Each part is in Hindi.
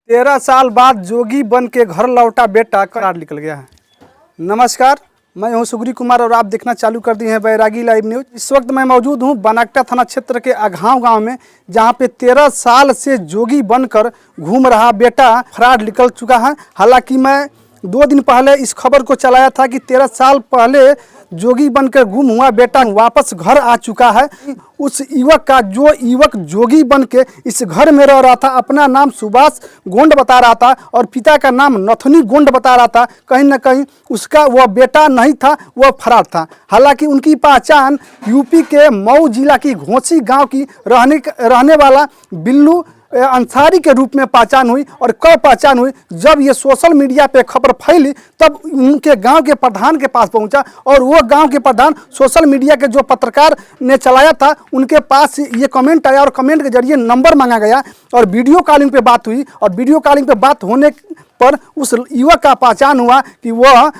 13 साल बाद जोगी बन के घर लौटा बेटा करार निकल गया है। नमस्कार, मैं हूं सुग्री कुमार और आप देखना चालू कर दिए हैं बैरागी लाइव न्यूज। इस वक्त मैं मौजूद हूं बनाकटा थाना क्षेत्र के अघाव गांव में, जहां पे 13 साल से जोगी बनकर घूम रहा बेटा फरार निकल चुका है। हालांकि मैं 2 दिन पहले इस खबर को चलाया था कि 13 साल पहले जोगी बनकर गुम हुआ बेटा वापस घर आ चुका है। उस युवक का जो युवक जोगी बन के इस घर में रह रहा था, अपना नाम सुभाष गोंड बता रहा था और पिता का नाम नथुनी गोंड बता रहा था, कहीं ना कहीं उसका वह बेटा नहीं था, वह फरार था। हालांकि उनकी पहचान यूपी के मऊ जिला की घोसी गांव की रहने वाला बिल्लू अंसारी के रूप में पहचान हुई। और कब पहचान हुई? जब ये सोशल मीडिया पे खबर फैली तब उनके गांव के प्रधान के पास पहुंचा और वो गांव के प्रधान सोशल मीडिया के जो पत्रकार ने चलाया था उनके पास ये कमेंट आया और कमेंट के जरिए नंबर मांगा गया और वीडियो कॉलिंग पे बात हुई। और वीडियो कॉलिंग पे बात होने पर उस युवक का पहचान हुआ कि वह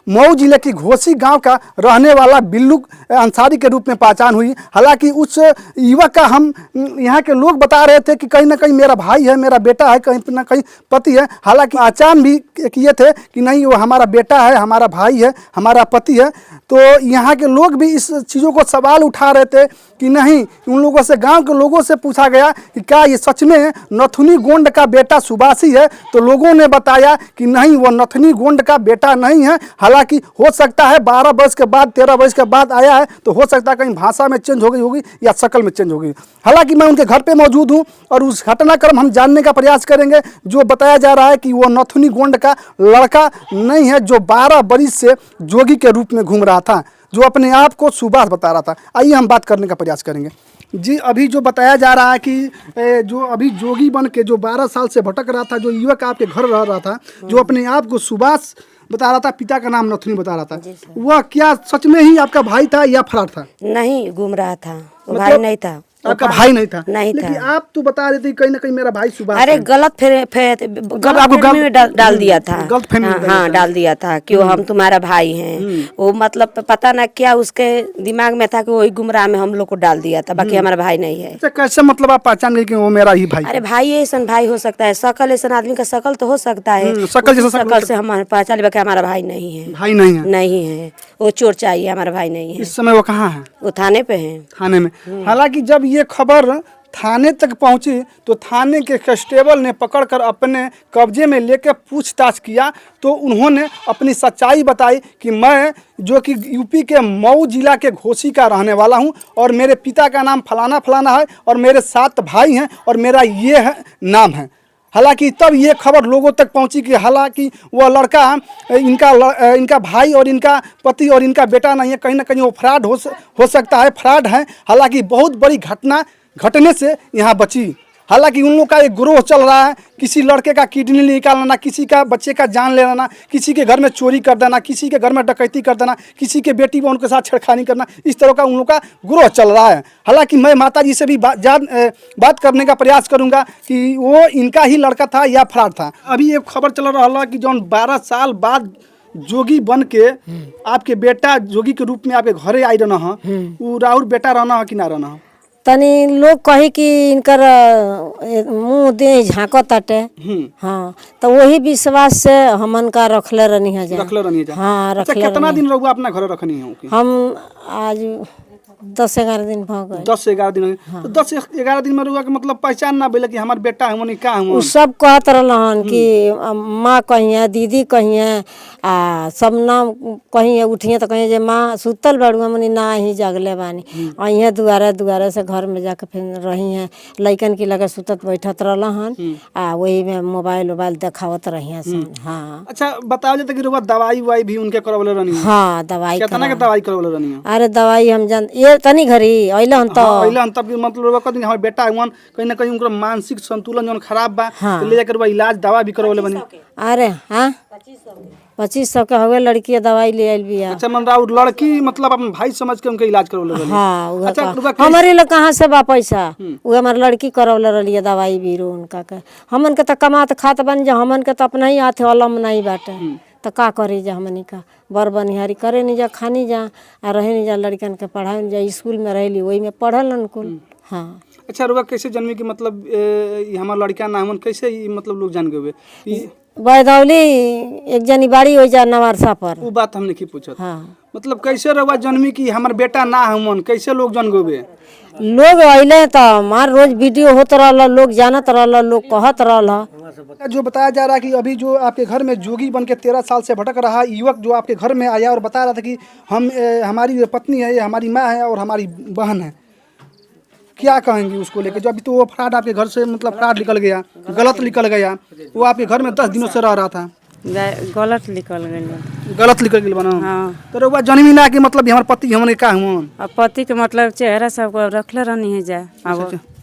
मऊ जिले की घोसी गांव का रहने वाला बिल्लू अंसारी के रूप में पहचान हुई। हालांकि उस युवक का हम यहाँ के लोग बता रहे थे कि कहीं ना कहीं मेरा भाई है, मेरा बेटा है, कहीं ना कहीं पति है। हालांकि पहचान भी किए थे कि नहीं वो हमारा बेटा है, हमारा भाई है, हमारा पति है। तो यहाँ के लोग भी इस चीज़ों को सवाल उठा रहे थे कि नहीं, उन लोगों से, गांव के लोगों से पूछा गया कि क्या ये सच में नथुनी गोंड का बेटा सुभाषी है? तो लोगों ने बताया कि नहीं, वो नथुनी गोंड का बेटा नहीं है। हालांकि हो सकता है 12 वर्ष के बाद, 13 वर्ष के बाद आया है, तो हो सकता है कहीं भाषा में चेंज हो गई होगी या शक्ल में चेंज होगी। हालांकि मैं उनके घर पे मौजूद हूं और उस घटनाक्रम हम जानने का प्रयास करेंगे। जो बताया जा रहा है कि वो नथुनी गोंड का लड़का नहीं है, जो 12 वर्ष से जोगी के रूप में घूम रहा था, जो अपने आप को सुभाष बता रहा था। आइए हम बात करने का प्रयास करेंगे। जी, अभी जो बताया जा रहा है कि जो अभी जोगी बन के जो 12 साल से भटक रहा था, जो युवक आपके घर रह रहा था, जो अपने आप को सुभाष बता रहा था, पिता का नाम नथुनी बता रहा था, वह क्या सच में ही आपका भाई था या फरार था? नहीं, घूम रहा था, भाई नहीं था। आपका भाई नहीं था? नहीं लेकिन था। आप तो बता रहे थे कहीं ना कहीं मेरा भाई सुभाष। अरे गलत फहमी में डाल दिया था। गलत फहमी में हाँ, डाल दिया था कि वो हम तुम्हारा भाई हैं। वो मतलब पता ना क्या उसके दिमाग में था कि वही गुमराह में हम लोग को डाल दिया था, बाकी हमारा भाई नहीं है। अच्छा, कैसे मतलब आप पहचान गए कि वो मेरा ही भाई? अरे भाई ऐसा भाई हो सकता है, शकल ऐसा आदमी का शकल तो हो सकता है, शकल से हम पहचान लिया कि हमारा भाई नहीं है। भाई नहीं है? नहीं है, वो चोर चाहिए, हमारा भाई नहीं है। इस समय वो कहाँ है? वो थाने पे है। थाने में? हालांकि जब ये खबर थाने तक पहुंची तो थाने के कांस्टेबल ने पकड़कर अपने कब्जे में लेकर पूछताछ किया, तो उन्होंने अपनी सच्चाई बताई कि मैं जो कि यूपी के मऊ जिला के घोसी का रहने वाला हूं और मेरे पिता का नाम फलाना फलाना है और मेरे 7 भाई हैं और मेरा ये है नाम है। हालांकि तब ये खबर लोगों तक पहुंची कि हालांकि वह लड़का इनका भाई और इनका पति और इनका बेटा नहीं है, कहीं ना कहीं वो फ्रॉड हो सकता है, फ्रॉड है। हालांकि बहुत बड़ी घटना घटने से यहाँ बची। हालांकि उन लोगों का एक ग्रोह चल रहा है, किसी लड़के का किडनी निकालना, किसी का बच्चे का जान ले लेना, किसी के घर में चोरी कर देना, किसी के घर में डकैती कर देना, किसी के बेटी बहन के साथ छेड़खानी करना, इस तरह का उन लोगों का ग्रोह चल रहा है। हालांकि मैं माता जी से भी बात करने का प्रयास करूंगा कि वो इनका ही लड़का था या फरार था। अभी एक खबर चल रहा है कि जो 12 साल बाद जोगी बन के आपके बेटा जोगी के रूप में आपके घरे आई रहना है, वो राउर बेटा रहना है कि ना रहना है? तनी लोग कही कि इनकर मुंह दे झाँको ताटे। हाँ, तो वही विश्वास से हमन का रखले रहनी है। हाँ, रखले। कितना दिन रहुआ अपना घर रखनी है? हम आज 10-11 दिन हो गए। 10-11 दिन? हाँ। तो 10-11 दिन में रहुआ के मतलब पहचान ना बोले कि हमार बेटा है मनी का है? सब कहत रहन कि माँ कहिए, दीदी कहिए, आ सब नाम कहिए, उठिए तो कहिए जे माँ सुतल बाड़ू, मनी ना ही जागले बानी। अहिए दुआरे से घर में जाके फिर रही हैं, लइकन की लगे सुतत बैठत रहन, आ वही में मोबाइल देखावत रही सन। हाँ। अच्छा, बताओ जाता कि रहुआ दवाई वाई भी उनके करवले रहनी है? हाँ, दवाई। कितना के दवाई करवले रहनी है? अरे दवाई हम जान ये तनी घरी अइलन तो अइलन तब मतलब कदी हमर बेटा है कहीं ना कहीं उनका मानसिक संतुलन जौन खराब बा, तो ले जाकर इलाज दवा भी करवले बनी। अरे हाँ, 2500 के हवे लड़की दवाई ले आइल बिया। अच्छा, मन राउर लड़की मतलब अपन भाई समझ के उनके इलाज करवले बनी? हाँ। अच्छा, हमारे लोग कहाँ से बा पैसा? वो हमार लड़की करवले रही दवाई बीरो उनका के। हमन के तो कमात खात बन जा, हमन के तो अपना ही हाथ अलम नहीं बाटे, तो का करी जा? हमनी का बर बनिहारी करे नहीं जा, खानी जा, आ रहे नहीं जा, लड़कन के पढ़ाई जा, स्कूल में रहली वही में पढ़ल अनुकुल। हाँ। अच्छा रुआ कैसे जन्मी कि मतलब ये हमारा लड़का ना हमन कैसे ही मतलब लोग जान गए बैदौली एक जनी बाड़ी हो जा नवारसा पर। वो बात हमने की पूछा हाँ मतलब कैसे रहुआ जन्मी कि हमार बेटा ना हमन कैसे लोग जान गए लोग अइले तो हमार रोज वीडियो होत रहल, लोग जानत रहल, लोग कहत रहल। जो बताया जा रहा है कि अभी जो आपके घर में जोगी बन के 13 साल से भटक रहा युवक जो आपके घर में आया और बता रहा था कि हमारी पत्नी है, ये हमारी माँ है और हमारी बहन है, क्या कहेंगे उसको लेके? जो अभी तो वो फ्रॉड आपके घर से मतलब फ्रॉड निकल गया, गलत निकल गया, वो आपके घर में 10 दिनों से रह रहा था, गलत निकल गई। गलत निकल गया बना। हाँ तो रउआ जन्मी ना कि मतलब हमारे पति हमने का हुआ अब पति के मतलब चेहरा सबको रखले रहनी है जाए।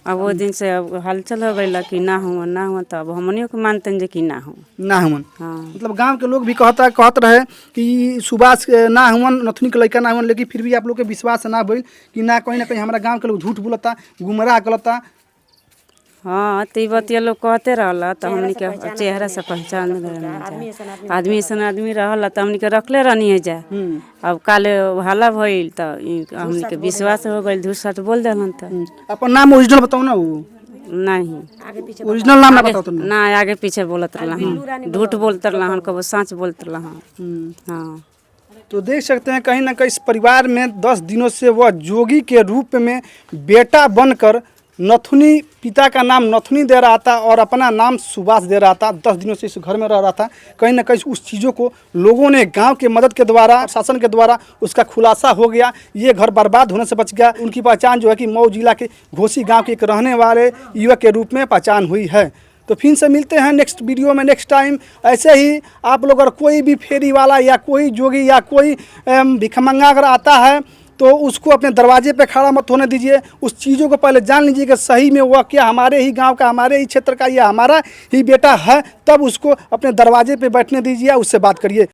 अब वो दिन से अब हलचल हो गई कि ना हुआ तो अब हमनियों को मानते हैं कि ना हो ना हुआ। हाँ मतलब गांव के लोग भी कहत रहे कि सुभाष ना हुआ, नथुनी के लड़का ना हुआ, लेकिन फिर भी आप लोग के विश्वास ना भइल कि ना कहीं हमारा गांव के लोग झूठ बोलता, गुमराह करता। हाँ तो बतिया लोग कहते रहला तो हमनी के चेहरा से पहचान आदमी सन आदमी रहला तो हमनी के रखले रहनी है जाए। अब काले हल्ला भइल तो हमनी के विश्वास हो गइल, झूठ सच बोल देलन तो। अपन नाम ओरिजिनल बताओ ना, वो नहीं ओरिजिनल नाम ना बताओ तो ना आगे पीछे बोलत रहला, झूठ बोलते रहला, कबो सच बोलते रहला। हाँ तो देख सकते हैं कहीं ना कहीं इस परिवार में 10 दिनों से वह जोगी के रूप में बेटा बनकर नथुनी, पिता का नाम नथुनी दे रहा था और अपना नाम सुभाष दे रहा था। 10 दिनों से इस घर में रह रहा था। कहीं ना कहीं उस चीज़ों को लोगों ने गांव के मदद के द्वारा, शासन के द्वारा उसका खुलासा हो गया। ये घर बर्बाद होने से बच गया। उनकी पहचान जो है कि मऊ जिला के घोसी गाँव के एक रहने वाले युवक के रूप में पहचान हुई है। तो फिर से मिलते हैं नेक्स्ट वीडियो में नेक्स्ट टाइम। ऐसे ही आप लोग अगर कोई भी फेरी वाला या कोई जोगी या कोई भिखमंगा अगर आता है तो उसको अपने दरवाजे पे खड़ा मत होने दीजिए। उस चीज़ों को पहले जान लीजिए कि सही में वह क्या हमारे ही गांव का, हमारे ही क्षेत्र का या हमारा ही बेटा है, तब उसको अपने दरवाजे पे बैठने दीजिए, उससे बात करिए।